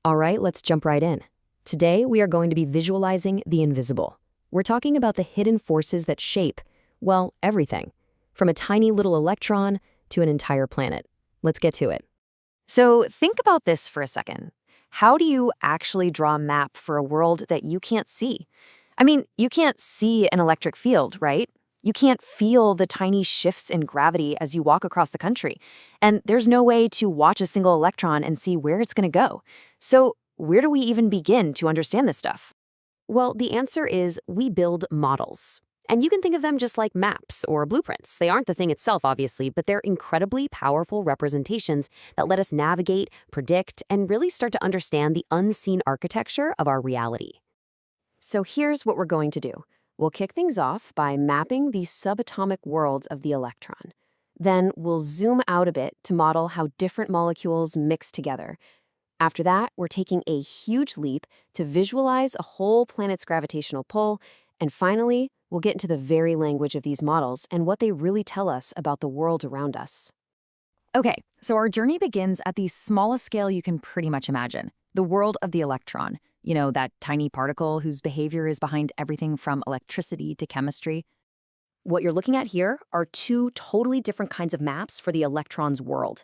All right, let's jump right in. Today, we are going to be visualizing the invisible. We're talking about the hidden forces that shape, well, everything, from a tiny little electron to an entire planet. Let's get to it. So think about this for a second. How do you actually draw a map for a world that you can't see? I mean, you can't see an electric field, right? You can't feel the tiny shifts in gravity as you walk across the country. And there's no way to watch a single electron and see where it's going to go. So where do we even begin to understand this stuff? Well, the answer is we build models. And you can think of them just like maps or blueprints. They aren't the thing itself, obviously, but they're incredibly powerful representations that let us navigate, predict, and really start to understand the unseen architecture of our reality. So here's what we're going to do. We'll kick things off by mapping the subatomic worlds of the electron. Then we'll zoom out a bit to model how different molecules mix together. After that, we're taking a huge leap to visualize a whole planet's gravitational pull. And finally, we'll get into the very language of these models and what they really tell us about the world around us. Okay, so our journey begins at the smallest scale you can pretty much imagine, the world of the electron. You know, that tiny particle whose behavior is behind everything from electricity to chemistry. What you're looking at here are two totally different kinds of maps for the electron's world.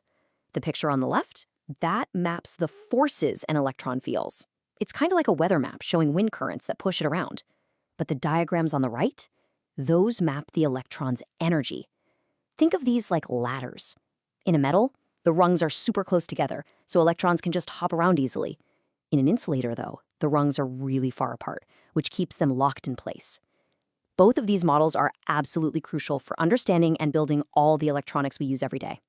The picture on the left, that maps the forces an electron feels. It's kind of like a weather map showing wind currents that push it around. But the diagrams on the right, those map the electron's energy. Think of these like ladders. In a metal, the rungs are super close together, so electrons can just hop around easily. In an insulator, though, the rungs are really far apart, which keeps them locked in place. Both of these models are absolutely crucial for understanding and building all the electronics we use every day.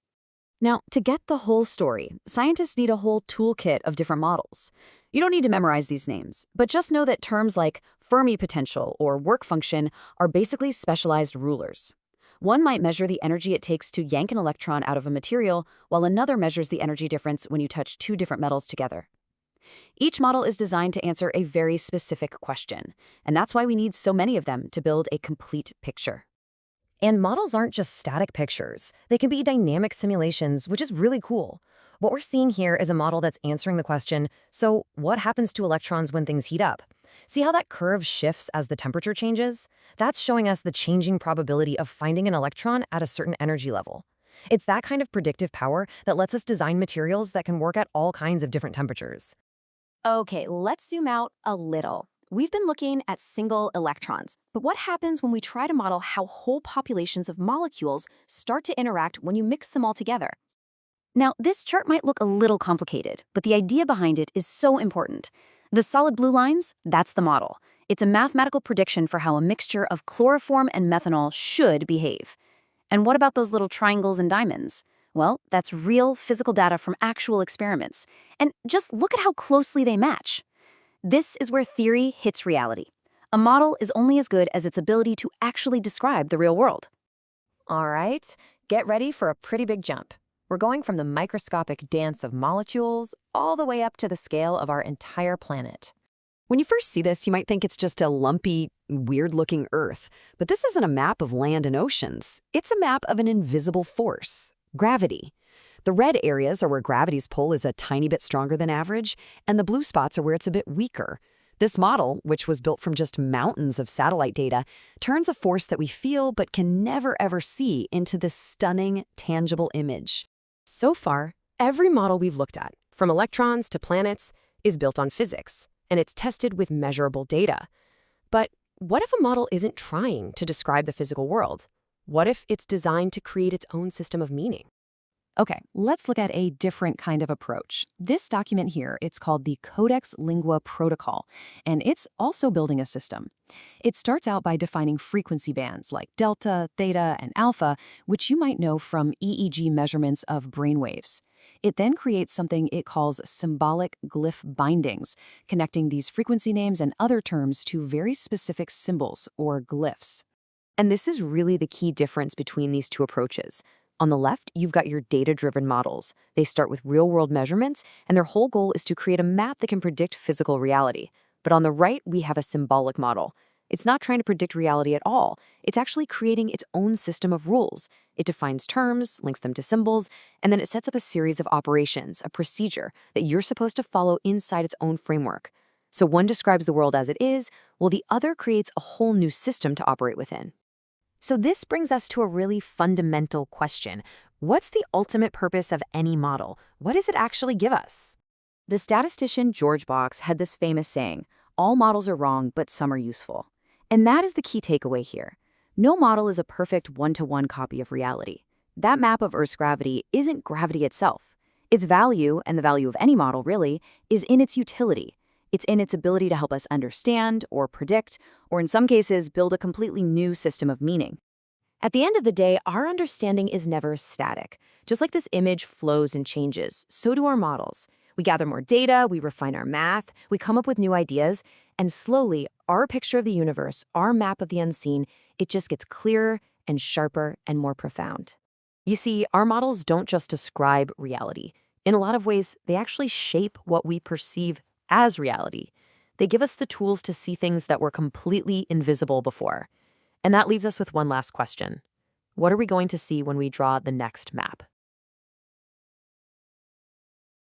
Now, to get the whole story, scientists need a whole toolkit of different models. You don't need to memorize these names, but just know that terms like Fermi potential or work function are basically specialized rulers. One might measure the energy it takes to yank an electron out of a material, while another measures the energy difference when you touch two different metals together. Each model is designed to answer a very specific question, and that's why we need so many of them to build a complete picture. And models aren't just static pictures. They can be dynamic simulations, which is really cool. What we're seeing here is a model that's answering the question, so what happens to electrons when things heat up? See how that curve shifts as the temperature changes? That's showing us the changing probability of finding an electron at a certain energy level. It's that kind of predictive power that lets us design materials that can work at all kinds of different temperatures. Okay, let's zoom out a little. We've been looking at single electrons, but what happens when we try to model how whole populations of molecules start to interact when you mix them all together? Now, this chart might look a little complicated, but the idea behind it is so important. The solid blue lines, that's the model. It's a mathematical prediction for how a mixture of chloroform and methanol should behave. And what about those little triangles and diamonds? Well, that's real physical data from actual experiments. And just look at how closely they match. This is where theory hits reality. A model is only as good as its ability to actually describe the real world. All right, get ready for a pretty big jump. We're going from the microscopic dance of molecules all the way up to the scale of our entire planet. When you first see this, you might think it's just a lumpy, weird-looking Earth. But this isn't a map of land and oceans. It's a map of an invisible force. Gravity. The red areas are where gravity's pull is a tiny bit stronger than average, and the blue spots are where it's a bit weaker. This model, which was built from just mountains of satellite data, turns a force that we feel but can never ever see into this stunning, tangible image. So far, every model we've looked at, from electrons to planets, is built on physics, and it's tested with measurable data. But what if a model isn't trying to describe the physical world? What if it's designed to create its own system of meaning? Okay, let's look at a different kind of approach. This document here, it's called the Codex Lingua Protocol, and it's also building a system. It starts out by defining frequency bands like delta, theta, and alpha, which you might know from EEG measurements of brainwaves. It then creates something it calls symbolic glyph bindings, connecting these frequency names and other terms to very specific symbols or glyphs. And this is really the key difference between these two approaches. On the left, you've got your data-driven models. They start with real-world measurements, and their whole goal is to create a map that can predict physical reality. But on the right, we have a symbolic model. It's not trying to predict reality at all. It's actually creating its own system of rules. It defines terms, links them to symbols, and then it sets up a series of operations, a procedure that you're supposed to follow inside its own framework. So one describes the world as it is, while the other creates a whole new system to operate within. So this brings us to a really fundamental question. What's the ultimate purpose of any model? What does it actually give us? The statistician George Box had this famous saying, "All models are wrong, but some are useful." And that is the key takeaway here. No model is a perfect one-to-one copy of reality. That map of Earth's gravity isn't gravity itself. Its value, and the value of any model really, is in its utility. It's in its ability to help us understand, or predict, or in some cases, build a completely new system of meaning. At the end of the day, our understanding is never static. Just like this image flows and changes, so do our models. We gather more data, we refine our math, we come up with new ideas, and slowly, our picture of the universe, our map of the unseen, it just gets clearer and sharper and more profound. You see, our models don't just describe reality. In a lot of ways, they actually shape what we perceive as reality. They give us the tools to see things that were completely invisible before. And that leaves us with one last question. What are we going to see when we draw the next map?